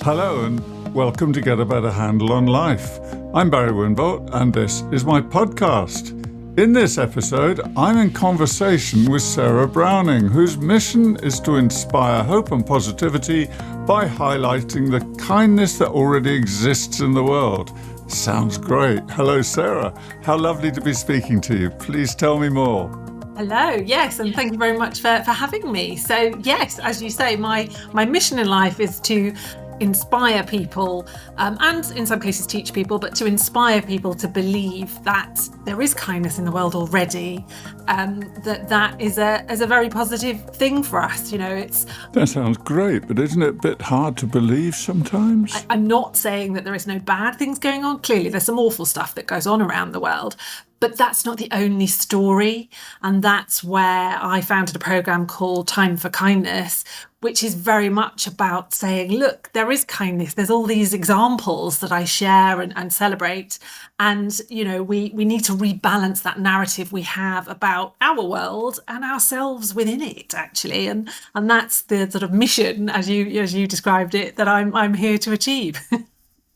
Hello and welcome to Get a Better Handle on Life. I'm Barry Winbolt and this is my podcast. In this episode, I'm in conversation with Sarah Browning, whose mission is to inspire hope and positivity by highlighting the kindness that already exists in the world. Sounds great. Hello, Sarah. How lovely to be speaking to you. Please tell me more. Hello, yes, and thank you very much for having me. So yes, as you say, my mission in life is to inspire people and in some cases teach people, but to inspire people to believe that there is kindness in the world already, that is a very positive thing for us. That sounds great, but isn't it a bit hard to believe sometimes? I'm not saying that there is no bad things going on. Clearly there's some awful stuff that goes on around the world, but that's not the only story. And that's where I founded a program called Time for Kindness, which is very much about saying, look, there is kindness. There's all these examples that I share and celebrate. And, we need to rebalance that narrative we have about our world and ourselves within it, actually. And that's the sort of mission, as you described it, that I'm here to achieve.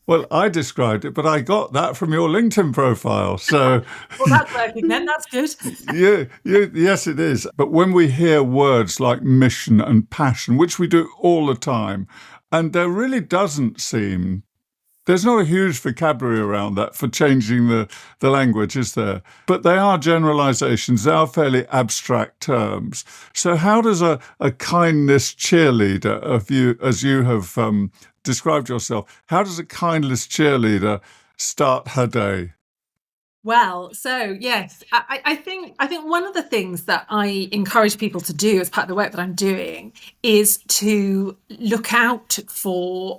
Well, I described it, but I got that from your LinkedIn profile. So, well, that's working then. That's good. Yes, it is. But when we hear words like mission and passion, which we do all the time, and there really doesn't seem, there's not a huge vocabulary around that for changing the language, is there? But they are generalizations. They are fairly abstract terms. So how does a kindness cheerleader of you, as you have described yourself, how does a kindness cheerleader start her day? Well, so yes, I think one of the things that I encourage people to do as part of the work that I'm doing is to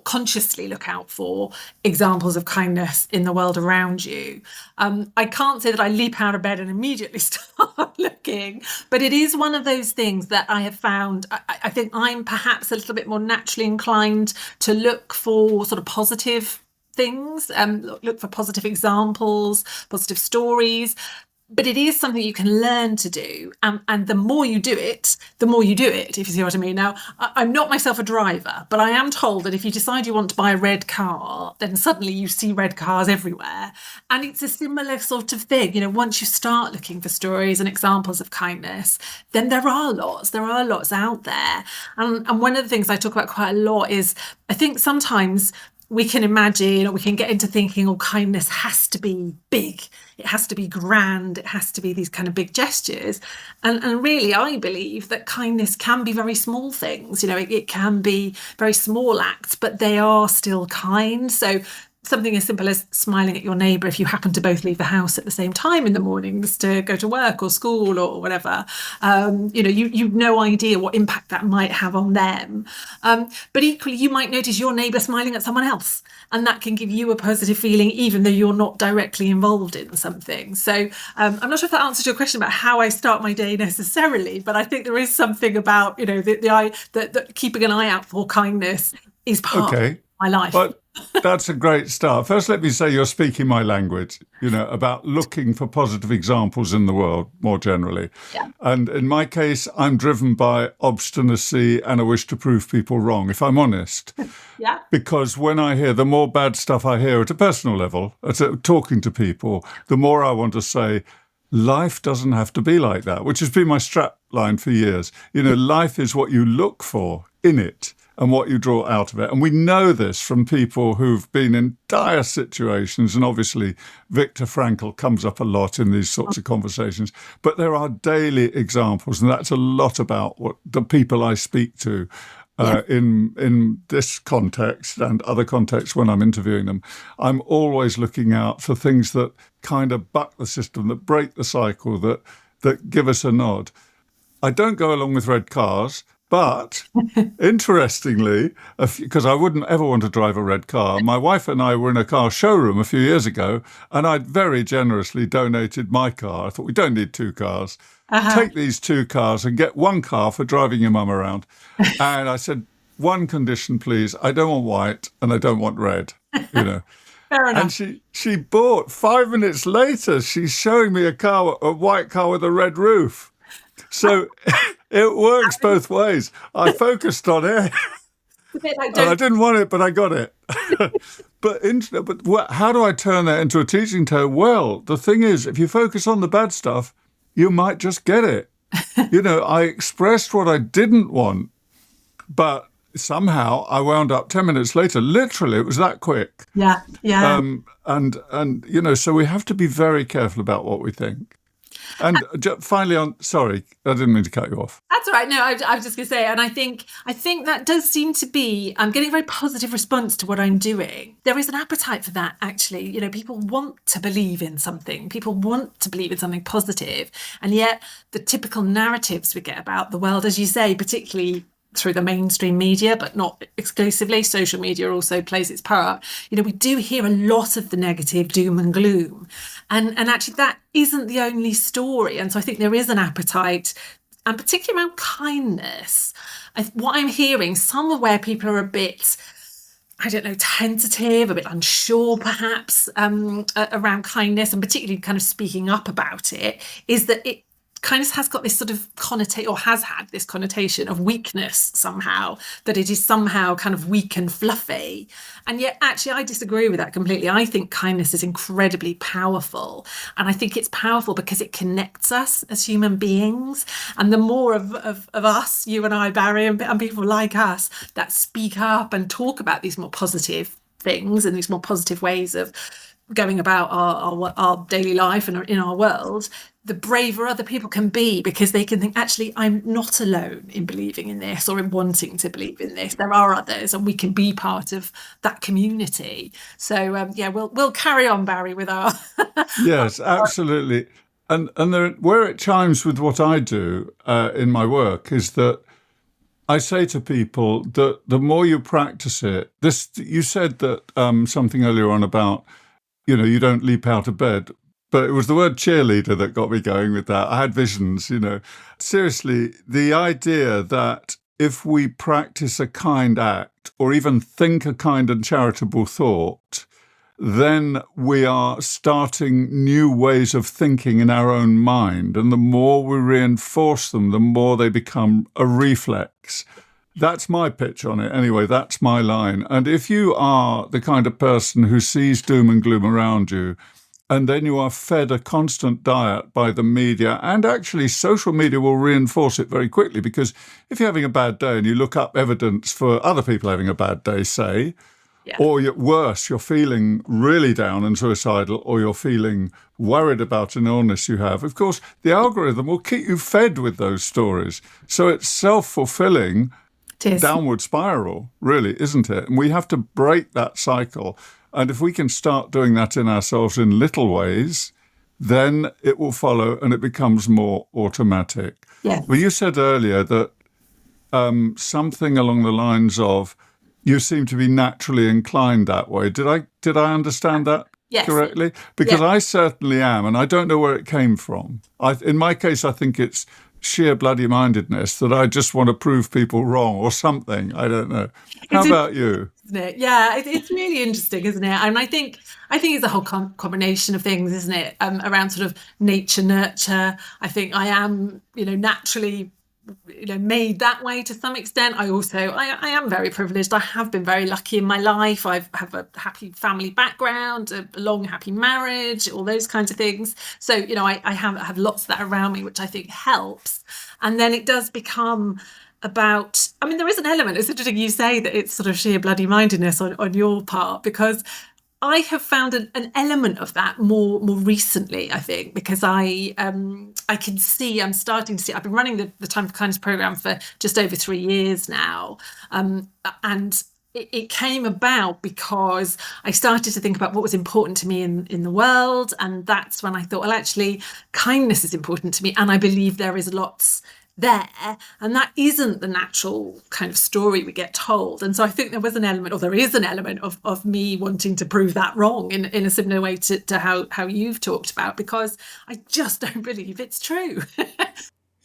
consciously look out for examples of kindness in the world around you. I can't say that I leap out of bed and immediately start looking, but it is one of those things that I have found. I think I'm perhaps a little bit more naturally inclined to look for sort of positive things, look for positive examples, positive stories. But it is something you can learn to do. And the more you do it, if you see what I mean. Now, I'm not myself a driver, but I am told that if you decide you want to buy a red car, then suddenly you see red cars everywhere. And it's a similar sort of thing. Once you start looking for stories and examples of kindness, then there are lots out there. And one of the things I talk about quite a lot is, I think sometimes we can imagine, or we can get into thinking, kindness has to be big, it has to be grand, it has to be these kind of big gestures. And really, I believe that kindness can be very small things. It can be very small acts, but they are still kind. So something as simple as smiling at your neighbour if you happen to both leave the house at the same time in the mornings to go to work or school or whatever. You've no idea what impact that might have on them. But equally, you might notice your neighbour smiling at someone else, and that can give you a positive feeling, even though you're not directly involved in something. So I'm not sure if that answers your question about how I start my day necessarily, but I think there is something about, that keeping an eye out for kindness is part of my life. But that's a great start. First, let me say you're speaking my language, about looking for positive examples in the world more generally. Yeah. And in my case, I'm driven by obstinacy and a wish to prove people wrong, if I'm honest. Yeah. Because when I hear, the more bad stuff I hear at a personal level, talking to people, the more I want to say, life doesn't have to be like that, which has been my strap line for years. Life is what you look for in it and what you draw out of it. And we know this from people who've been in dire situations. And obviously, Viktor Frankl comes up a lot in these sorts of conversations. But there are daily examples, and that's a lot about what the people I speak to in this context and other contexts when I'm interviewing them. I'm always looking out for things that kind of buck the system, that break the cycle, that give us a nod. I don't go along with red cars. But interestingly, because I wouldn't ever want to drive a red car, my wife and I were in a car showroom a few years ago, and I'd very generously donated my car. I thought, we don't need two cars. Take these two cars and get one car for driving your mum around. And I said, one condition, please. I don't want white and I don't want red, Fair enough. And she bought, 5 minutes later, she's showing me a white car with a red roof. So it works both ways. I focused on it. a bit like And I don't. didn't want it, but I got it. How do I turn that into a teaching tale? Well, the thing is, if you focus on the bad stuff, you might just get it. I expressed what I didn't want, but somehow I wound up 10 minutes later. Literally, it was that quick. Yeah, yeah. And so we have to be very careful about what we think. And finally, sorry, I didn't mean to cut you off. That's all right. No, I was just going to say, and I think that does seem to be. I'm getting a very positive response to what I'm doing. There is an appetite for that, actually. People want to believe in something. People want to believe in something positive, and yet the typical narratives we get about the world, as you say, particularly through the mainstream media, but not exclusively. Social media also plays its part. We do hear a lot of the negative doom and gloom. And actually that isn't the only story. And so I think there is an appetite, and particularly around kindness. What I'm hearing, somewhere where people are a bit, I don't know, tentative, a bit unsure perhaps, around kindness, and particularly kind of speaking up about it, is that kindness has got this sort of connotation, or has had this connotation of weakness somehow, that it is somehow kind of weak and fluffy. And yet, actually, I disagree with that completely. I think kindness is incredibly powerful. And I think it's powerful because it connects us as human beings. And the more of us, you and I, Barry, and people like us that speak up and talk about these more positive things and these more positive ways of going about our daily life and in our world, the braver other people can be, because they can think, actually, I'm not alone in believing in this or in wanting to believe in this. There are others, and we can be part of that community. So we'll carry on, Barry, with our Yes, absolutely. And where it chimes with what I do in my work is that I say to people that the more you practice it, you said that something earlier on about, you don't leap out of bed. But it was the word cheerleader that got me going with that. I had visions, Seriously, the idea that if we practice a kind act or even think a kind and charitable thought, then we are starting new ways of thinking in our own mind. And the more we reinforce them, the more they become a reflex. That's my pitch on it. Anyway, that's my line. And if you are the kind of person who sees doom and gloom around you, and then you are fed a constant diet by the media, and actually social media will reinforce it very quickly, because if you're having a bad day and you look up evidence for other people having a bad day, say, or worse, you're feeling really down and suicidal, or you're feeling worried about an illness you have, of course, the algorithm will keep you fed with those stories. So it's self-fulfilling downward spiral, really, isn't it? And we have to break that cycle. And if we can start doing that in ourselves in little ways, then it will follow and it becomes more automatic. Yes. Well, you said earlier that something along the lines of you seem to be naturally inclined that way. Did I understand that correctly? Because I certainly am, and I don't know where it came from. In my case, I think it's sheer bloody mindedness, that I just want to prove people wrong or something. I don't know. How about you? Isn't it? Yeah, it's really interesting, isn't it? And I think it's a whole combination of things, isn't it? Around sort of nature, nurture. I think I am, naturally, made that way to some extent. I am very privileged. I have been very lucky in my life. I have a happy family background, a long, happy marriage, all those kinds of things. So, I have lots of that around me, which I think helps. And then it does become about, there is an element, it's interesting you say that it's sort of sheer bloody mindedness on your part, because I have found an element of that more recently, I think, because I can see, I'm starting to see, I've been running the Time for Kindness program for just over 3 years now. And it came about because I started to think about what was important to me in the world. And that's when I thought, well, actually, kindness is important to me. And I believe there is lots there, and that isn't the natural kind of story we get told. And so I think there was an element, or there is an element of me wanting to prove that wrong in a similar way to how you've talked about, because I just don't believe it's true.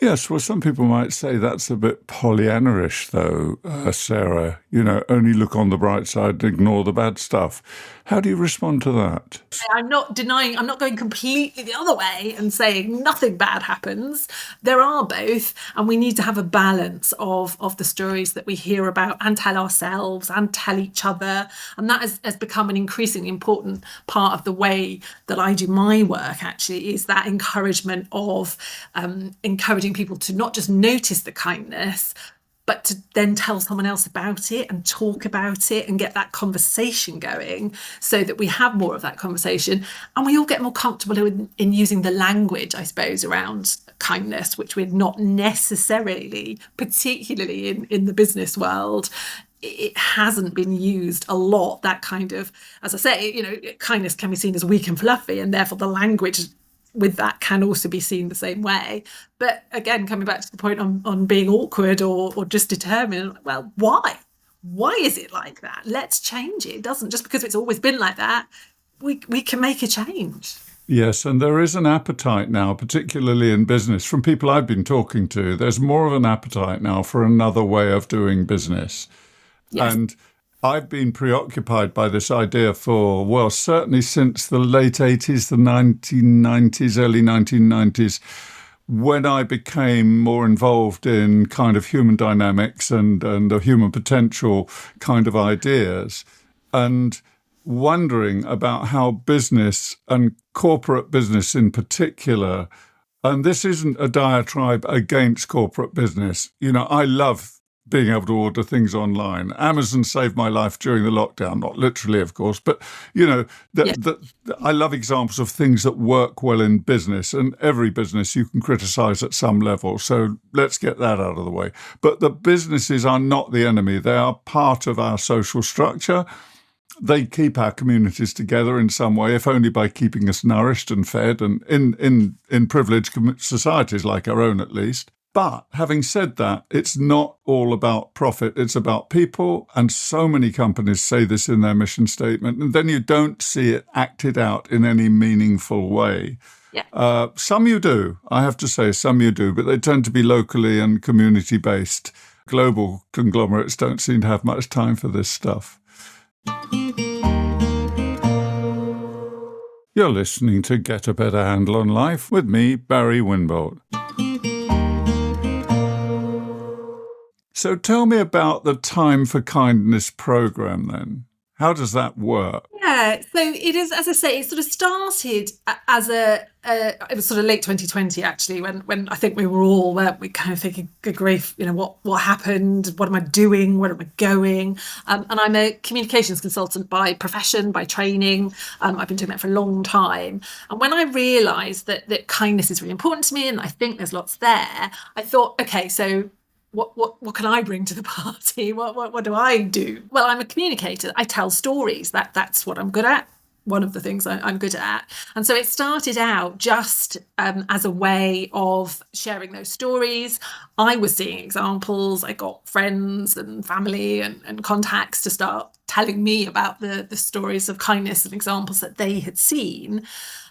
Yes, well, some people might say that's a bit Pollyanna-ish, though, Sarah. Only look on the bright side and ignore the bad stuff. How do you respond to that? I'm not denying, I'm not going completely the other way and saying nothing bad happens. There are both, and we need to have a balance of the stories that we hear about and tell ourselves and tell each other. And that has become an increasingly important part of the way that I do my work, actually, is that encouragement of encouraging people to not just notice the kindness, but to then tell someone else about it and talk about it and get that conversation going, so that we have more of that conversation and we all get more comfortable in using the language, I suppose, around kindness, which we're not necessarily, particularly in the business world. It hasn't been used a lot, that kind of, as I say, kindness can be seen as weak and fluffy, and therefore the language with that can also be seen the same way. But again, coming back to the point on being awkward or just determined, well, why is it like that? Let's change it. It doesn't, just because it's always been like that, we can make a change. Yes, and there is an appetite now, particularly in business, from people I've been talking to. There's more of an appetite now for another way of doing business. Yes. And I've been preoccupied by this idea for, well, certainly since the late 80s, the 1990s, early 1990s, when I became more involved in kind of human dynamics and the human potential kind of ideas, and wondering about how business and corporate business in particular, and this isn't a diatribe against corporate business. I love being able to order things online. Amazon saved my life during the lockdown, not literally, of course, but, I love examples of things that work well in business, and every business you can criticize at some level. So let's get that out of the way. But the businesses are not the enemy. They are part of our social structure. They keep our communities together in some way, if only by keeping us nourished and fed, and in privileged societies like our own, at least. But having said that, it's not all about profit. It's about people. And so many companies say this in their mission statement. And then you don't see it acted out in any meaningful way. Yeah. Some you do, I have to say, some you do, but they tend to be locally and community-based. Global conglomerates don't seem to have much time for this stuff. You're listening to Get a Better Handle on Life with me, Barry Winbolt. So tell me about the Time for Kindness program then. How does that work? Yeah, so it is, as I say, it sort of started as it was sort of late 2020, actually, when I think we were all, we kind of thinking, good grief, what happened? What am I doing? Where am I going? And I'm a communications consultant by profession, by training. I've been doing that for a long time. And when I realised that kindness is really important to me, and I think there's lots there, I thought, okay, so what can I bring to the party? What do I do? Well, I'm a communicator. I tell stories. That's what I'm good at. One of the things I'm good at. And so it started out just as a way of sharing those stories. I was seeing examples. I got friends and family and contacts to start telling me about the stories of kindness and examples that they had seen.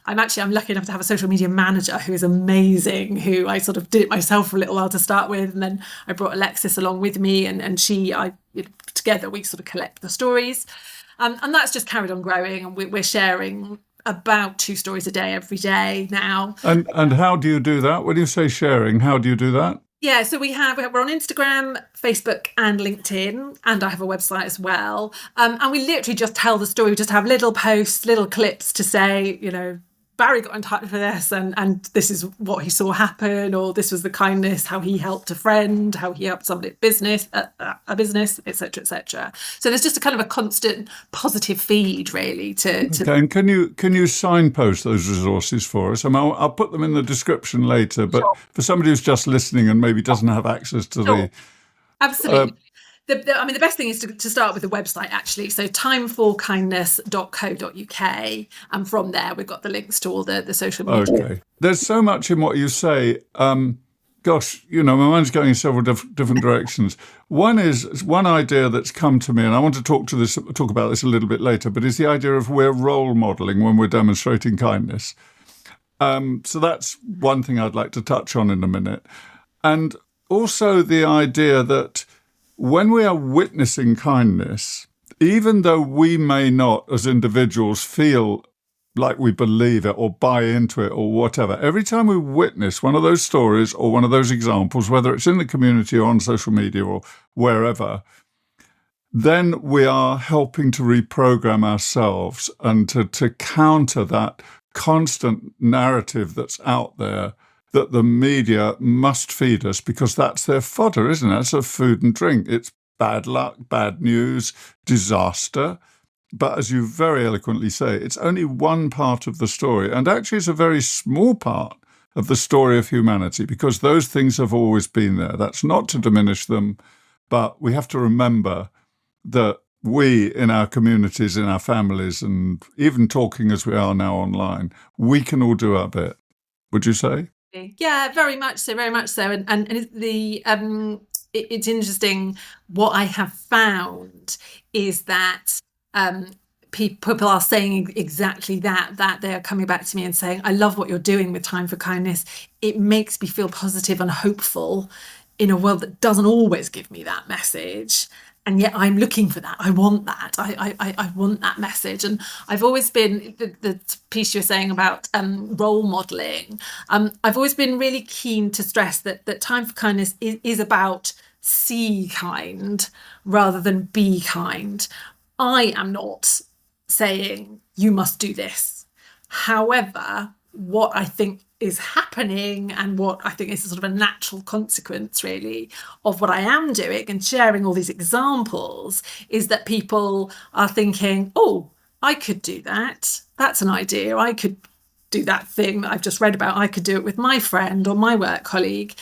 I'm lucky enough to have a social media manager who is amazing, who I sort of did it myself for a little while to start with. And then I brought Alexis along with me, and together we sort of collect the stories. And that's just carried on growing, and we're sharing about 2 stories a day every day now. And how do you do that? When you say sharing, how do you do that? Yeah, so we're on Instagram, Facebook and LinkedIn, and I have a website as well. And we literally just tell the story. We just have little posts, little clips to say, Barry got in touch with us and this is what he saw happen, or this was the kindness, how he helped a friend, how he helped somebody at a business, etc., etc. So there's just a kind of a constant positive feed, really. Okay, and can you signpost those resources for us? I'll put them in the description later, but sure. For somebody who's just listening and maybe doesn't have access to the... Absolutely. The best thing is to start with the website, actually. So timeforkindness.co.uk. And from there, we've got the links to all the social media. Okay. There's so much in what you say. Gosh, my mind's going in several different directions. One idea that's come to me, and I want to talk about this a little bit later, but is the idea of we're role modelling when we're demonstrating kindness. So that's one thing I'd like to touch on in a minute. And also the idea that when we are witnessing kindness, even though we may not, as individuals, feel like we believe it or buy into it or whatever, every time we witness one of those stories or one of those examples, whether it's in the community or on social media or wherever, then we are helping to reprogram ourselves and to counter that constant narrative that's out there that the media must feed us because that's their fodder, isn't it? That's their food and drink. It's bad luck, bad news, disaster. But as you very eloquently say, it's only one part of the story. And actually, it's a very small part of the story of humanity because those things have always been there. That's not to diminish them, but we have to remember that we, in our communities, in our families, and even talking as we are now online, we can all do our bit. Would you say? Yeah, very much so, very much so. And it's interesting. What I have found is that people are saying exactly that they're coming back to me and saying, I love what you're doing with Time for Kindness. It makes me feel positive and hopeful in a world that doesn't always give me that message. And yet I'm looking for that. I want that. I want that message. And I've always been, the piece you're saying about role modelling, I've always been really keen to stress that Time for Kindness is about see kind rather than be kind. I am not saying you must do this. However, what I think is happening and what I think is sort of a natural consequence really of what I am doing and sharing all these examples is that people are thinking, oh, I could do that. That's an idea. I could do that thing that I've just read about. I could do it with my friend or my work colleague.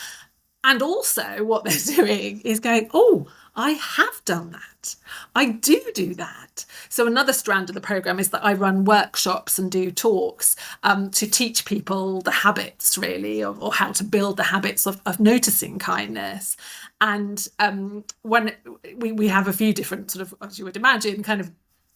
And also what they're doing is going, oh, I have done that. I do that. So another strand of the programme is that I run workshops and do talks to teach people the habits, really, or how to build the habits of noticing kindness. And when we have a few different sort of, as you would imagine, kind of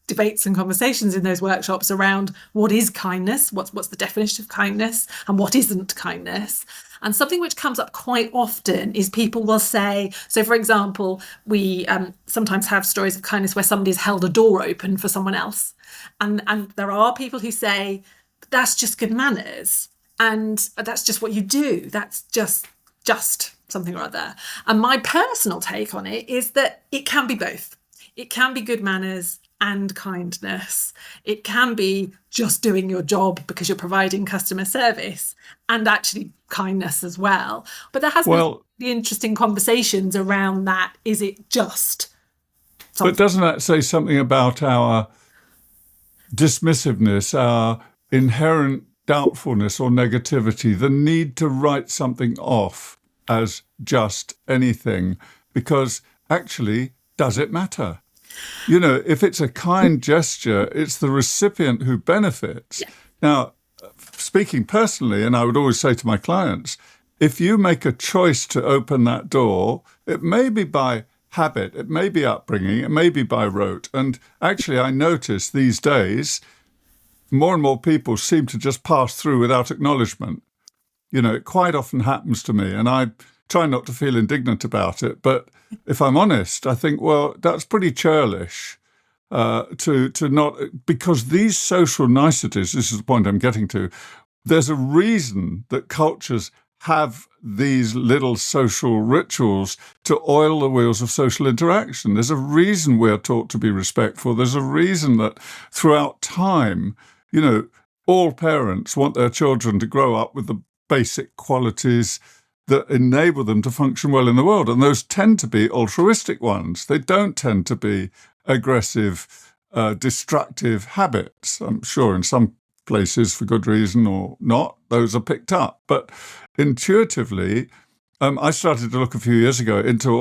debates and conversations in those workshops around what is kindness, what's the definition of kindness, and what isn't kindness. And something which comes up quite often is people will say, so for example, we sometimes have stories of kindness where somebody's held a door open for someone else. And there are people who say, that's just good manners. And that's just what you do. That's just something or other. And my personal take on it is that it can be both. It can be good manners and kindness. It can be just doing your job because you're providing customer service and actually kindness as well. But there has been the interesting conversations around that. Is it just something? But doesn't that say something about our dismissiveness, our inherent doubtfulness or negativity, the need to write something off as just anything? Because actually, does it matter? You know, if it's a kind gesture, it's the recipient who benefits. Yeah. Now, speaking personally, and I would always say to my clients, if you make a choice to open that door, it may be by habit, it may be upbringing, it may be by rote. And actually, I notice these days, more and more people seem to just pass through without acknowledgement. You know, it quite often happens to me, and I try not to feel indignant about it. But if I'm honest, I think, well, that's pretty churlish to not, because these social niceties, this is the point I'm getting to, there's a reason that cultures have these little social rituals to oil the wheels of social interaction. There's a reason we're taught to be respectful. There's a reason that throughout time, you know, all parents want their children to grow up with the basic qualities that enable them to function well in the world. And those tend to be altruistic ones. They don't tend to be aggressive, destructive habits. I'm sure in some places for good reason or not, those are picked up. But intuitively, I started to look a few years ago into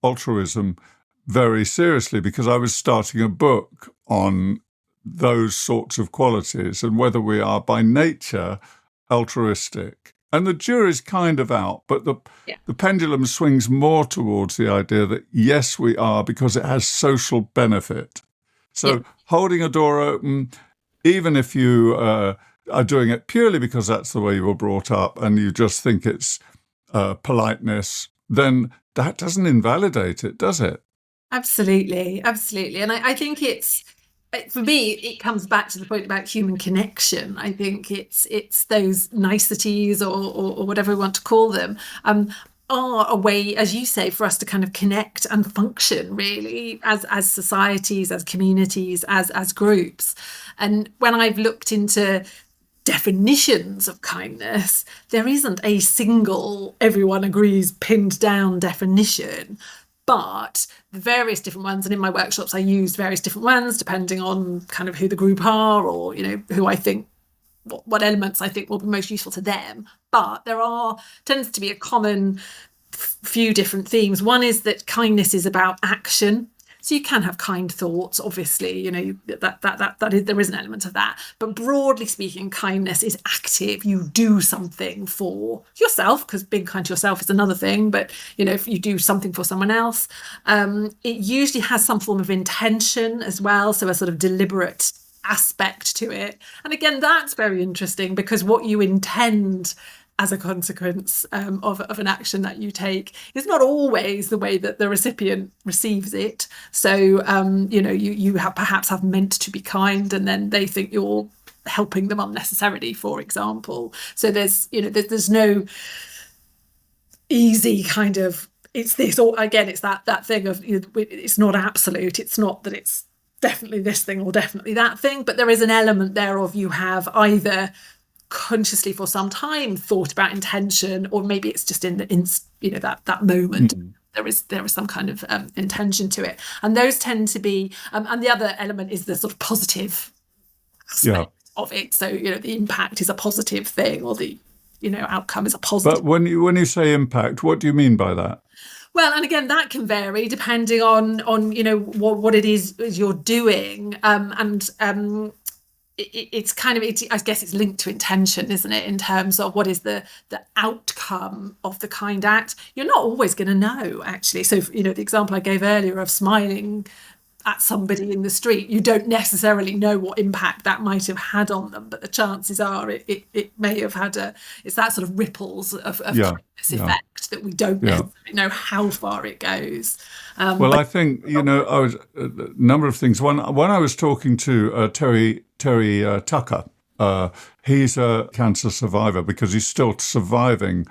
altruism very seriously because I was starting a book on those sorts of qualities and whether we are by nature altruistic. And the jury's kind of out, but the pendulum swings more towards the idea that, yes, we are, because it has social benefit. So holding a door open, even if you are doing it purely because that's the way you were brought up and you just think it's politeness, then that doesn't invalidate it, does it? Absolutely, absolutely. And I think for me, it comes back to the point about human connection. I think it's those niceties or whatever we want to call them, are a way, as you say, for us to kind of connect and function really as societies, as communities, as groups. And when I've looked into definitions of kindness, there isn't a single, everyone agrees, pinned down definition. But the various different ones, and in my workshops, I use various different ones depending on kind of who the group are, or who I think, what elements I think will be most useful to them. But tends to be a common few different themes. One is that kindness is about action. So you can have kind thoughts, obviously, there is an element of that. But broadly speaking, kindness is active. You do something for yourself, because being kind to yourself is another thing. But, if you do something for someone else, it usually has some form of intention as well. So a sort of deliberate aspect to it. And again, that's very interesting, because what you intend as a consequence of an action that you take is not always the way that the recipient receives it. So, you perhaps have meant to be kind, and then they think you're helping them unnecessarily, for example. So there's no easy kind of, it's this, or again, it's that thing of, it's not absolute. It's not that it's definitely this thing or definitely that thing, but there is an element there of you have either consciously for some time thought about intention, or maybe it's just in that moment. There is some kind of intention to it, and those tend to be and the other element is the sort of positive aspect of it. So the impact is a positive thing, or the outcome is a positive. But when you say impact, what do you mean by that? Well, and again, that can vary depending on what it is you're doing, it's kind of, I guess it's linked to intention, isn't it? In terms of what is the outcome of the kind act. You're not always going to know, actually. So, the example I gave earlier of smiling at somebody in the street, you don't necessarily know what impact that might have had on them, but the chances are it may have had it's that sort of ripples of kindness effect that we don't necessarily know how far it goes. I think, I was a number of things. One, when I was talking to Terry Tucker, he's a cancer survivor, because he's still surviving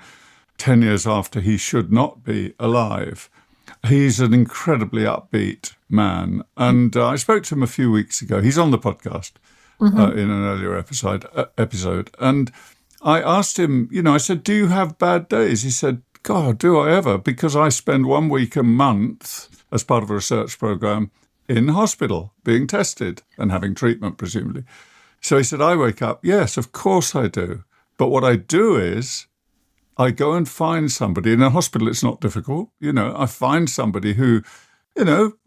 10 years after he should not be alive. He's an incredibly upbeat man. And I spoke to him a few weeks ago. He's on the podcast in an earlier episode. And I asked him, I said, do you have bad days? He said, God, do I ever? Because I spend 1 week a month as part of a research program in hospital being tested and having treatment, presumably. So he said, I wake up. Yes, of course I do. But what I do is I go and find somebody. In a hospital, it's not difficult. I find somebody who,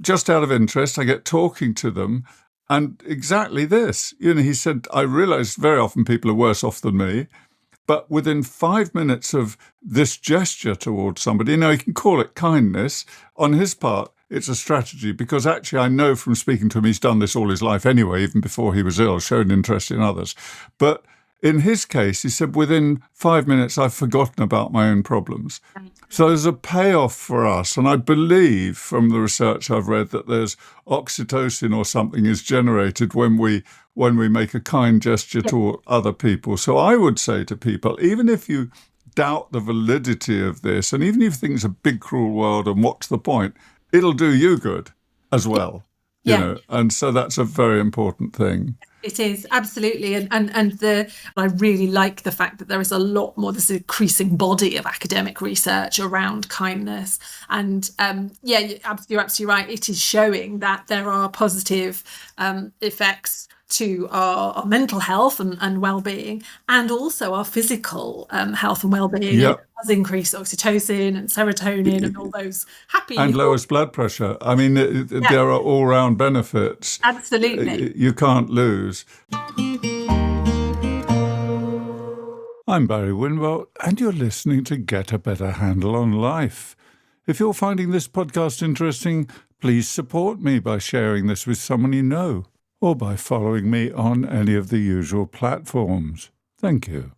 just out of interest, I get talking to them. And exactly this, he said, I realize very often people are worse off than me. But within 5 minutes of this gesture towards somebody, you can call it kindness. On his part, it's a strategy, because actually I know from speaking to him, he's done this all his life anyway, even before he was ill, showing interest in others. But in his case, he said, within 5 minutes, I've forgotten about my own problems. So there's a payoff for us. And I believe from the research I've read that there's oxytocin or something is generated when we make a kind gesture to other people. So I would say to people, even if you doubt the validity of this, and even if you think it's a big, cruel world and what's the point, it'll do you good as well. And so that's a very important thing. It is, absolutely. And I really like the fact that there is a lot more, this increasing body of academic research around kindness. And you're absolutely right. It is showing that there are positive effects to our mental health and well-being, and also our physical health and well-being. Yep. It does increase oxytocin and serotonin and all those happy... And lowers blood pressure. I mean, there are all-round benefits. Absolutely. You can't lose. I'm Barry Winwell, and you're listening to Get a Better Handle on Life. If you're finding this podcast interesting, please support me by sharing this with someone you know, or by following me on any of the usual platforms. Thank you.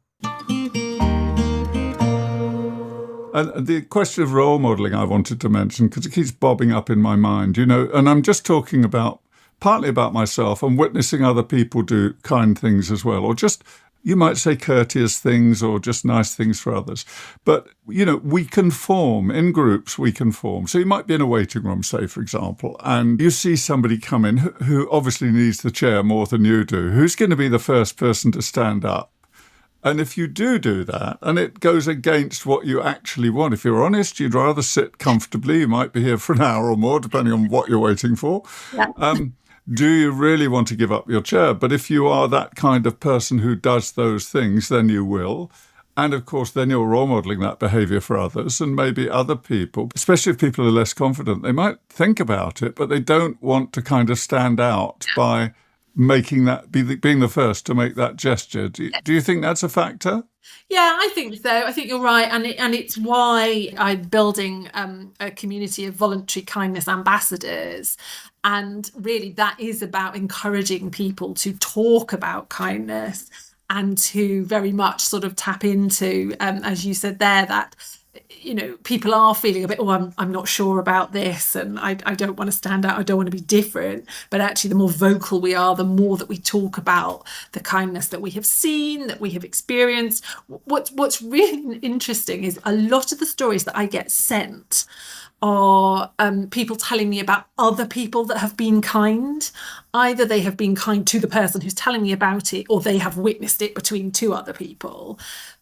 And the question of role modeling I wanted to mention, because it keeps bobbing up in my mind, and I'm just talking about partly about myself and witnessing other people do kind things as well, or just, you might say, courteous things or just nice things for others. But, we can form in groups, we can form. So you might be in a waiting room, say, for example, and you see somebody come in who obviously needs the chair more than you do. Who's going to be the first person to stand up? And if you do that, and it goes against what you actually want, if you're honest, you'd rather sit comfortably. You might be here for an hour or more, depending on what you're waiting for. Yeah. Do you really want to give up your chair? But if you are that kind of person who does those things, then you will. And of course, then you're role modeling that behavior for others, and maybe other people, especially if people are less confident, they might think about it, but they don't want to kind of stand out by making that, being the first to make that gesture. Do you think that's a factor? Yeah, I think so. I think you're right, and it's why I'm building a community of voluntary kindness ambassadors, and really that is about encouraging people to talk about kindness and to very much sort of tap into, as you said there, that people are feeling a bit, I'm not sure about this, and I don't want to stand out, I don't want to be different. But actually, the more vocal we are, the more that we talk about the kindness that we have seen, that we have experienced. What's really interesting is a lot of the stories that I get sent are people telling me about other people that have been kind. Either they have been kind to the person who's telling me about it, or they have witnessed it between two other people.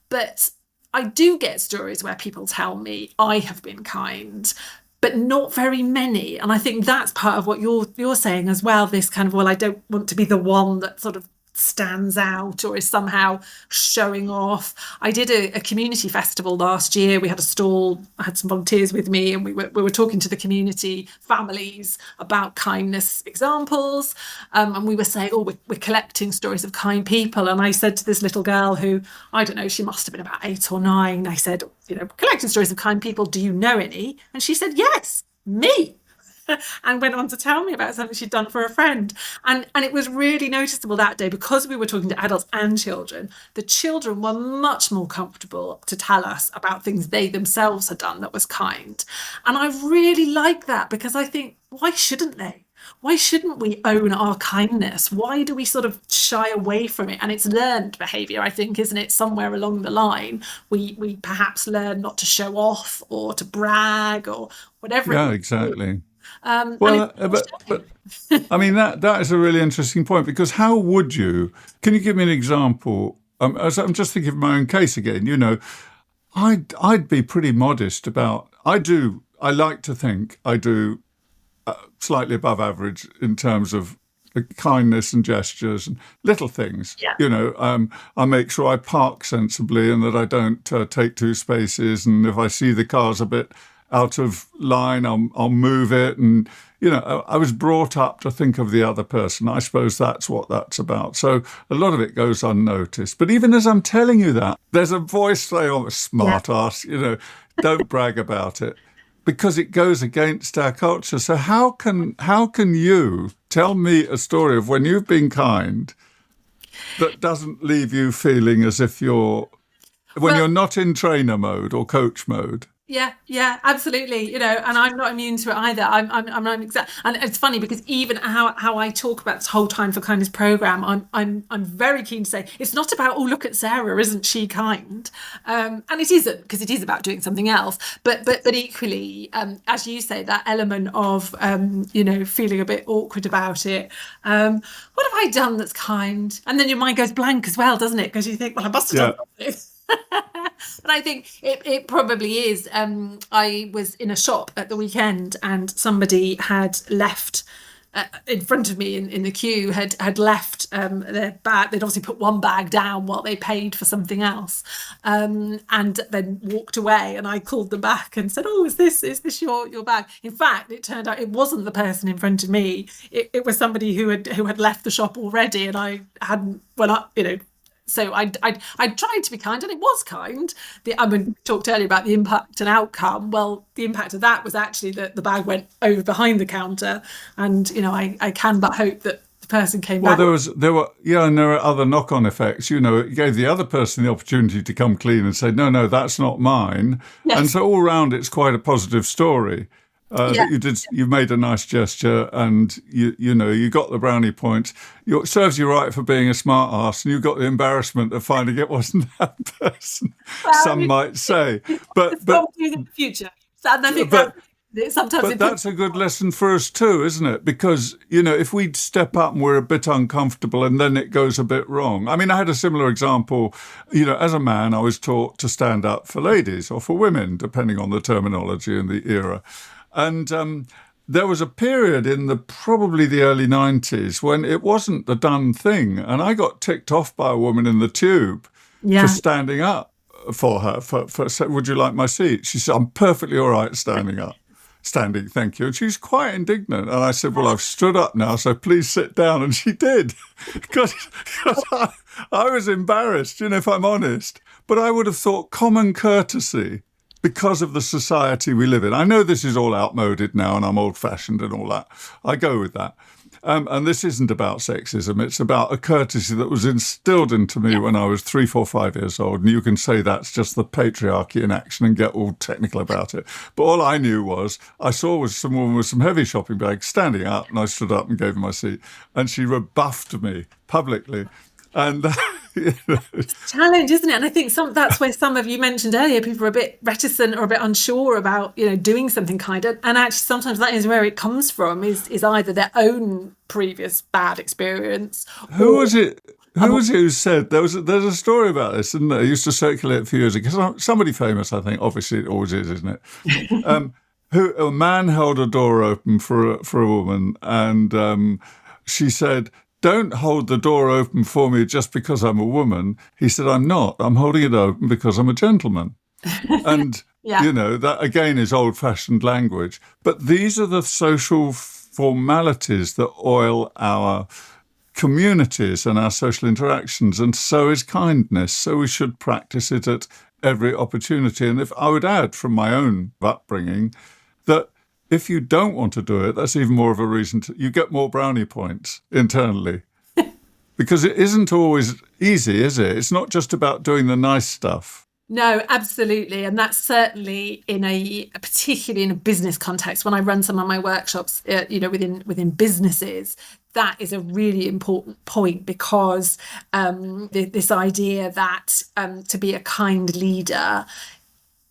But I do get stories where people tell me I have been kind, but not very many. And I think that's part of what you're saying as well, this kind of, I don't want to be the one that sort of stands out or is somehow showing off. I did a community festival last year. We had a stall, I had some volunteers with me, and we were talking to the community families about kindness examples, and we were saying, we're collecting stories of kind people. And I said to this little girl who, I don't know, she must have been about 8 or 9, I said, collecting stories of kind people, do you know any? And she said, yes, me. And went on to tell me about something she'd done for a friend. And it was really noticeable that day, because we were talking to adults and children. The children were much more comfortable to tell us about things they themselves had done that was kind. And I really like that, because I think, why shouldn't they? Why shouldn't we own our kindness? Why do we sort of shy away from it? And it's learned behaviour, I think, isn't it? Somewhere along the line, we perhaps learn not to show off or to brag or whatever. Yeah, exactly. But I mean, that is a really interesting point, because how would you? Can you give me an example? As I'm just thinking of my own case again. I'd be pretty modest about. I like to think I do slightly above average in terms of kindness and gestures and little things. Yeah. I make sure I park sensibly and that I don't take 2 spaces. And if I see the car's a bit out of line, I'll move it. And, I was brought up to think of the other person. I suppose that's what that's about. So a lot of it goes unnoticed. But even as I'm telling you that, there's a voice saying, smart ass, don't brag about it, because it goes against our culture. So how can you tell me a story of when you've been kind that doesn't leave you feeling as if you're not in trainer mode or coach mode? Yeah, absolutely. And I'm not immune to it either. I'm not exact. And it's funny, because even how I talk about this whole Time for Kindness program, I'm very keen to say it's not about, look at Sarah, isn't she kind? And it isn't, because it is about doing something else. But equally, as you say, that element of feeling a bit awkward about it. What have I done that's kind? And then your mind goes blank as well, doesn't it? Because you think, I must have done something. But I think it probably is. I was in a shop at the weekend, and somebody had left in front of me in the queue, had left their bag. They'd obviously put one bag down while they paid for something else, and then walked away. And I called them back and said, is this your bag? In fact, it turned out it wasn't the person in front of me. It was somebody who had left the shop already, and I hadn't. So I tried to be kind, and it was kind. We talked earlier about the impact and outcome. Well, the impact of that was actually that the bag went over behind the counter, and I can but hope that the person came Well, back. and there are other knock-on effects. It gave the other person the opportunity to come clean and say, no, that's not mine. And Yes. so all round, it's quite a positive story. Yeah. That you made a nice gesture, and you got the brownie points. It serves you right for being a smart ass, and you got the embarrassment of finding it wasn't that person. Well, Some might say, it's what we're doing in the future. So, and I think but sometimes But that's a good lesson for us too, isn't it? Because, if we step up and we're a bit uncomfortable and then it goes a bit wrong. I mean, I had a similar example. As a man, I was taught to stand up for ladies or for women, depending on the terminology and the era. And there was a period in probably the early 90s when it wasn't the done thing. And I got ticked off by a woman in the tube yeah. for standing up for her, for would you like my seat? She said, I'm perfectly all right standing, thank you. And she was quite indignant. And I said, well, I've stood up now, so please sit down. And she did, because I was embarrassed, if I'm honest. But I would have thought common courtesy, because of the society we live in. I know this is all outmoded now and I'm old-fashioned and all that. I go with that. And this isn't about sexism. It's about a courtesy that was instilled into me when I was 3, 4, 5 years old. And you can say that's just the patriarchy in action and get all technical about it. But all I knew was I saw some woman with some heavy shopping bags standing up, and I stood up and gave her my seat. And she rebuffed me publicly. And It's a challenge, isn't it? And I think that's where some of you mentioned earlier, people are a bit reticent or a bit unsure about, doing something kind of. And actually, sometimes that is where it comes from, is either their own previous bad experience. Who was it who said there's a story about this, isn't there? It used to circulate a few years ago. Somebody famous, I think. Obviously, it always is, isn't it? A man held a door open for a woman, and she said, don't hold the door open for me just because I'm a woman. He said, I'm not. I'm holding it open because I'm a gentleman. And, that again is old-fashioned language. But these are the social formalities that oil our communities and our social interactions. And so is kindness. So we should practice it at every opportunity. And if I would add from my own upbringing that if you don't want to do it, that's even more of a reason you get more brownie points internally. Because it isn't always easy, is it? It's not just about doing the nice stuff. No, absolutely. And that's certainly particularly in a business context, when I run some of my workshops, within businesses, that is a really important point, because this idea that to be a kind leader,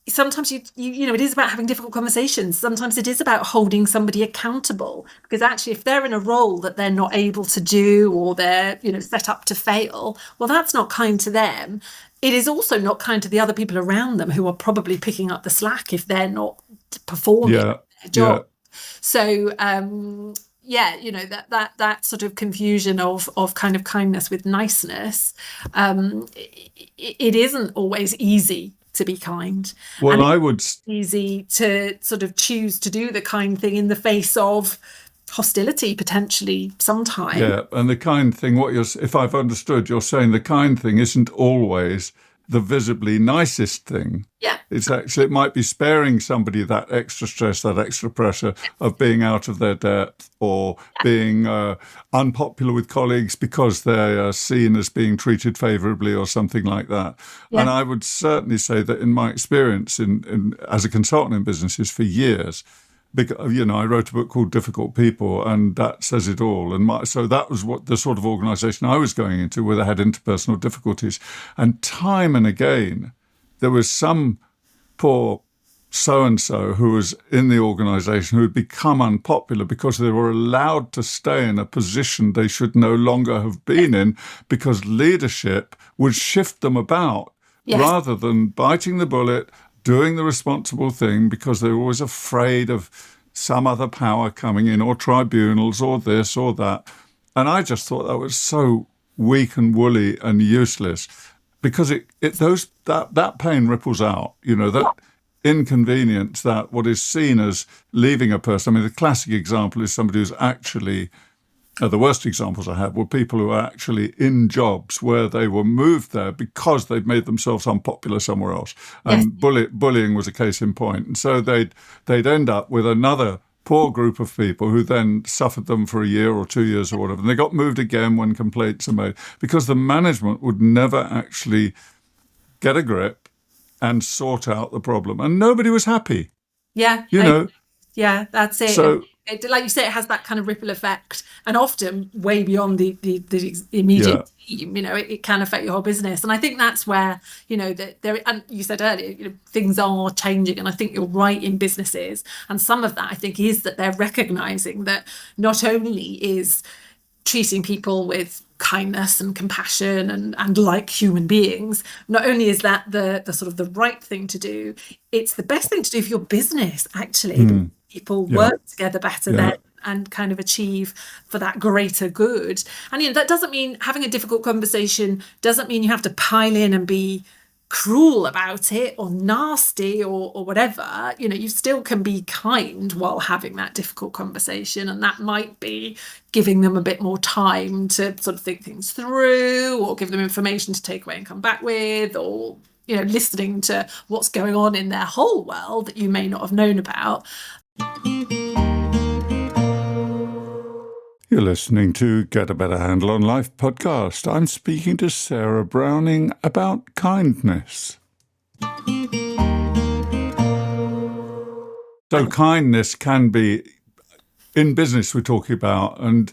sometimes it is about having difficult conversations. Sometimes it is about holding somebody accountable, because actually if they're in a role that they're not able to do, or they're set up to fail, well, that's not kind to them. It is also not kind to the other people around them, who are probably picking up the slack if they're not performing their job. So that sort of confusion of kind of kindness with niceness, it isn't always easy to be kind. Well, and it's easy to sort of choose to do the kind thing in the face of hostility, potentially, sometimes. Yeah, and the kind thing, if I've understood, you're saying the kind thing isn't always the visibly nicest thing. Yeah. It might be sparing somebody that extra stress, that extra pressure of being out of their depth, or being unpopular with colleagues because they are seen as being treated favourably or something like that. Yeah. And I would certainly say that in my experience as a consultant in businesses for years, because, I wrote a book called Difficult People, and that says it all. And so that was what the sort of organisation I was going into, where they had interpersonal difficulties. And time and again, there was some poor so-and-so who was in the organisation who had become unpopular because they were allowed to stay in a position they should no longer have been in, because leadership would shift them about rather than biting the bullet, doing the responsible thing, because they were always afraid of some other power coming in, or tribunals, or this or that. And I just thought that was so weak and woolly and useless, because that pain ripples out. That inconvenience, that what is seen as leaving a person. I mean, the classic example is somebody who's actually. The worst examples I have were people who are actually in jobs where they were moved there because they'd made themselves unpopular somewhere else. And bullying was a case in point. And so they'd end up with another poor group of people who then suffered them for a year or 2 years or whatever. And they got moved again when complaints are made because the management would never actually get a grip and sort out the problem. And nobody was happy, Yeah. you know. Yeah, that's it. So, Like you say, it has that kind of ripple effect, and often way beyond the immediate team. It can affect your whole business, and I think that's where that there. And you said earlier, things are changing, and I think you're right in businesses, and some of that I think is that they're recognizing that not only is treating people with kindness and compassion and like human beings, not only is that the sort of the right thing to do, it's the best thing to do for your business, actually. People work together better then and kind of achieve for that greater good. And that doesn't mean having a difficult conversation doesn't mean you have to pile in and be cruel about it or nasty or whatever. You still can be kind while having that difficult conversation, and that might be giving them a bit more time to sort of think things through, or give them information to take away and come back with, or listening to what's going on in their whole world that you may not have known about. You're listening to Get a Better Handle on Life podcast. I'm speaking to Sarah Browning about kindness. So kindness can be, in business we're talking about, and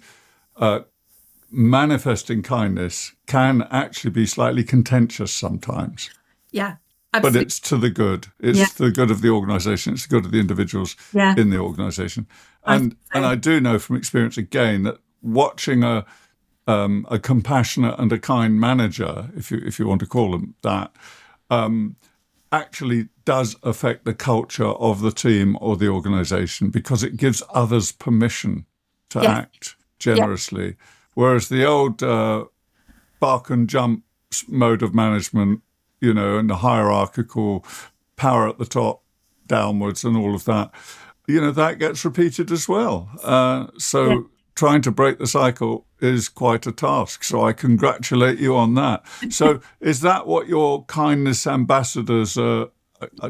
manifesting kindness can actually be slightly contentious sometimes. Yeah. Absolutely. But it's to the good. It's to the good of the organisation. It's the good of the individuals in the organisation. And I do know from experience again that watching a compassionate and a kind manager, if you want to call them that, actually does affect the culture of the team or the organisation, because it gives others permission to act generously. Whereas the old bark and jump mode of management, and the hierarchical power at the top downwards and all of that, that gets repeated as well. So trying to break the cycle is quite a task. So I congratulate you on that. So is that what your kindness ambassadors do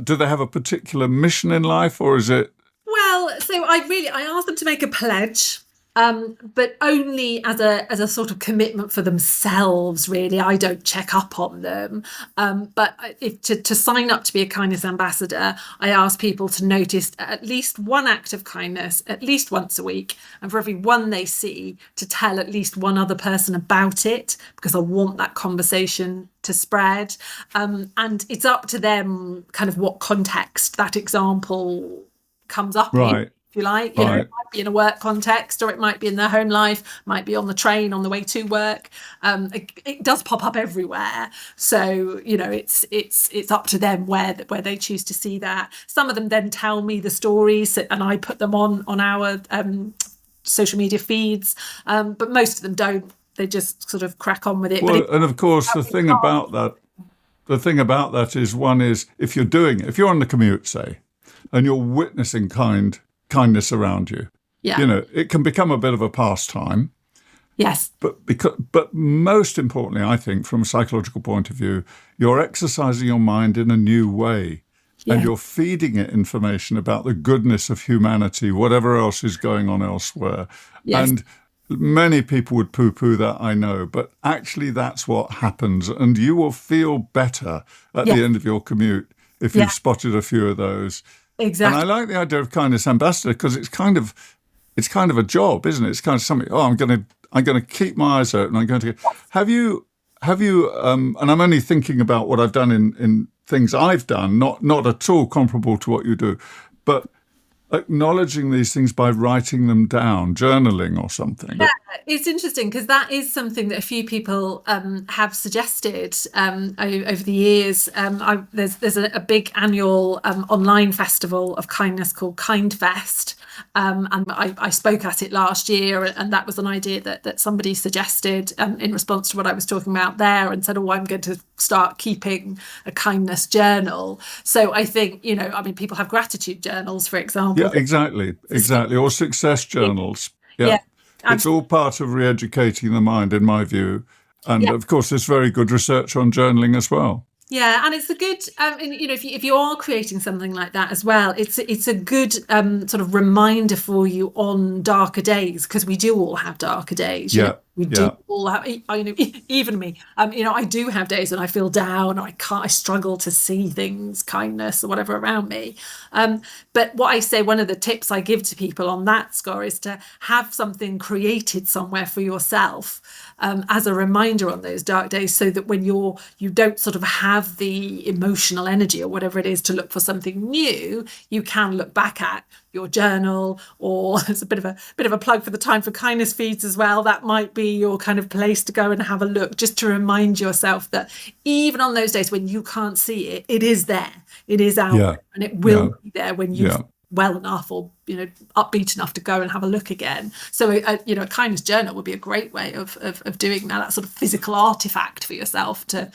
they have a particular mission in life, or is it? Well, so I asked them to make a pledge. But only as a sort of commitment for themselves, really. I don't check up on them. But if to sign up to be a kindness ambassador, I ask people to notice at least one act of kindness at least once a week, and for every one they see, to tell at least one other person about it, because I want that conversation to spread. And it's up to them kind of what context that example comes up in. If you like, it might be in a work context, or it might be in their home life, might be on the train on the way to work. It does pop up everywhere. So, it's up to them where they choose to see that. Some of them then tell me the stories, and I put them on our social media feeds. But most of them don't. They just sort of crack on with it. Well, and of course, the thing about that is, one is, if you're on the commute, say, and you're witnessing kindness around you, it can become a bit of a pastime. Yes. But most importantly, I think, from a psychological point of view, you're exercising your mind in a new way, and you're feeding it information about the goodness of humanity, whatever else is going on elsewhere. Yes. And many people would poo-poo that, I know, but actually that's what happens, and you will feel better at the end of your commute if you've spotted a few of those. Exactly. And I like the idea of kindness ambassador, because it's kind of a job, isn't it? It's kind of something. Oh, I'm going to keep my eyes open. I'm going to. Have you? And I'm only thinking about what I've done in things I've done, not at all comparable to what you do, but acknowledging these things by writing them down, journaling or something. Yeah, it's interesting, because that is something that a few people have suggested over the years. There's a big annual online festival of kindness called KindFest, and I spoke at it last year, and that was an idea that somebody suggested in response to what I was talking about there, and said, I'm going to start keeping a kindness journal. So I think, people have gratitude journals, for example. Yeah, exactly. Or success journals. Yeah. It's all part of re-educating the mind, in my view. And of course, there's very good research on journaling as well. Yeah, and it's a good, if you are creating something like that as well, it's a good sort of reminder for you on darker days, because we do all have darker days. Yeah, We do yeah, all have, even me. I do have days when I feel down. I struggle to see things, kindness or whatever around me. But what I say, one of the tips I give to people on that score is to have something created somewhere for yourself as a reminder on those dark days, so that when you don't sort of have the emotional energy or whatever it is to look for something new, you can look back at your journal, or it's a bit of a plug for the Time for Kindness feeds as well. That might be your kind of place to go and have a look, just to remind yourself that even on those days when you can't see it, it is there, it is out yeah, there, and it yeah, will be there when you yeah. well enough, or upbeat enough to go and have a look again. So a kindness journal would be a great way of doing that sort of physical artifact for yourself to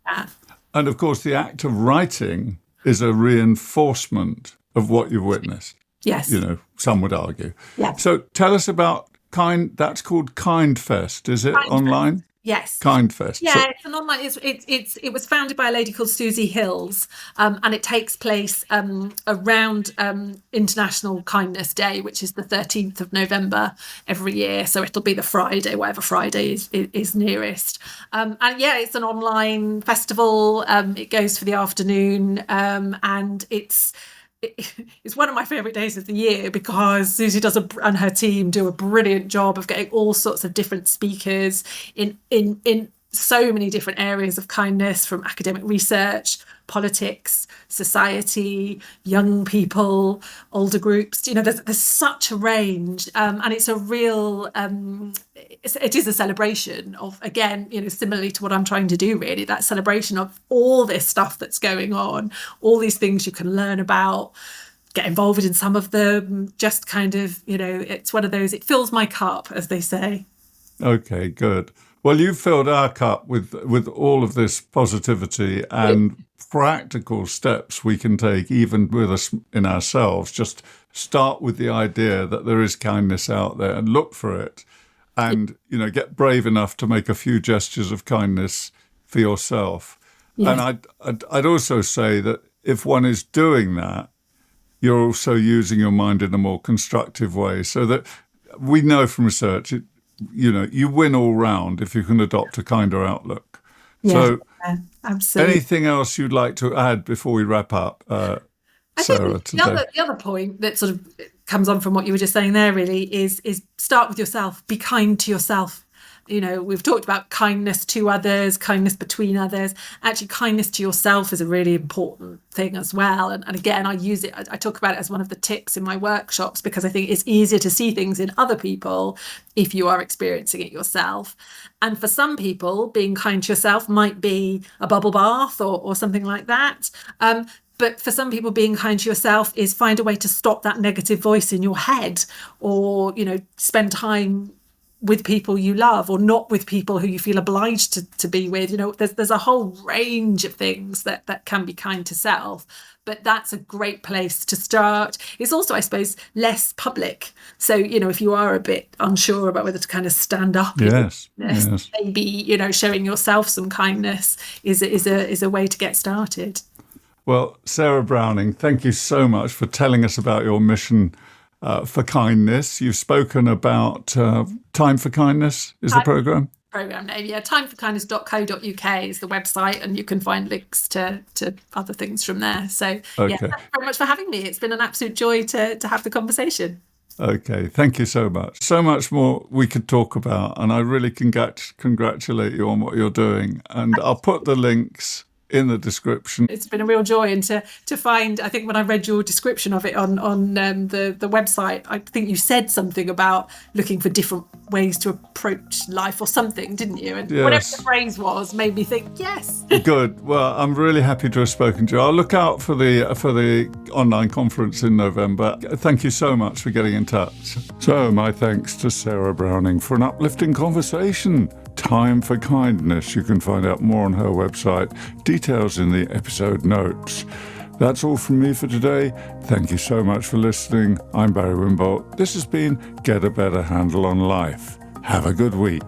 have. And of course, the act of writing is a reinforcement of what you've witnessed. Yes. Some would argue. Yeah. So tell us about that's called KindFest, is it, online? Yes. KindFest. Yeah, it's an online. It was founded by a lady called Susie Hills, and it takes place around International Kindness Day, which is the 13th of November every year. So it'll be the Friday, whatever Friday is nearest. And yeah, it's an online festival. It goes for the afternoon, and it's one of my favourite days of the year, because Susie and her team do a brilliant job of getting all sorts of different speakers in so many different areas of kindness, from academic research, politics, society, young people, older groups. There's such a range, and it's a real it is a celebration of, again, similarly to what I'm trying to do, really, that celebration of all this stuff that's going on, all these things you can learn about, get involved in some of them, just kind of, it's one of those, it fills my cup, as they say. Okay, good. Well, you've filled our cup with all of this positivity and practical steps we can take, even with us in ourselves. Just start with the idea that there is kindness out there and look for it, and get brave enough to make a few gestures of kindness for yourself. Yes. And I'd also say that if one is doing that, you're also using your mind in a more constructive way, so that we know from research you win all round if you can adopt a kinder outlook. Yeah, so, absolutely. Anything else you'd like to add before we wrap up, Sarah? The other point that sort of comes on from what you were just saying there, really, is start with yourself. Be kind to yourself. We've talked about kindness to others, kindness between others. Actually, kindness to yourself is a really important thing as well. And again, I use it, I talk about it as one of the tips in my workshops, because I think it's easier to see things in other people if you are experiencing it yourself. And for some people, being kind to yourself might be a bubble bath or something like that. But for some people, being kind to yourself is find a way to stop that negative voice in your head, or, spend time with people you love, or not with people who you feel obliged to be with. There's a whole range of things that can be kind to self, but that's a great place to start. It's also, I suppose, less public. So, if you are a bit unsure about whether to kind of stand up, yes. maybe, showing yourself some kindness is a way to get started. Well, Sarah Browning, thank you so much for telling us about your mission for kindness. You've spoken about Time for Kindness is the programme? Programme name, yeah. timeforkindness.co.uk is the website, and you can find links to other things from there. So, okay. Yeah, thank you very much for having me. It's been an absolute joy to have the conversation. Okay, thank you so much. So much more we could talk about, and I really congratulate you on what you're doing. And I'll put the links in the description. It's been a real joy, and to find, I think when I read your description of it on the website, I think you said something about looking for different ways to approach life or something, didn't you? And whatever the phrase was made me think, yes. Good. Well, I'm really happy to have spoken to you. I'll look out for the online conference in November. Thank you so much for getting in touch. So my thanks to Sarah Browning for an uplifting conversation. Time for Kindness. You can find out more on her website. Details in the episode notes. That's all from me for today. Thank you so much for listening. I'm Barry Wimbold. This has been Get a Better Handle on Life. Have a good week.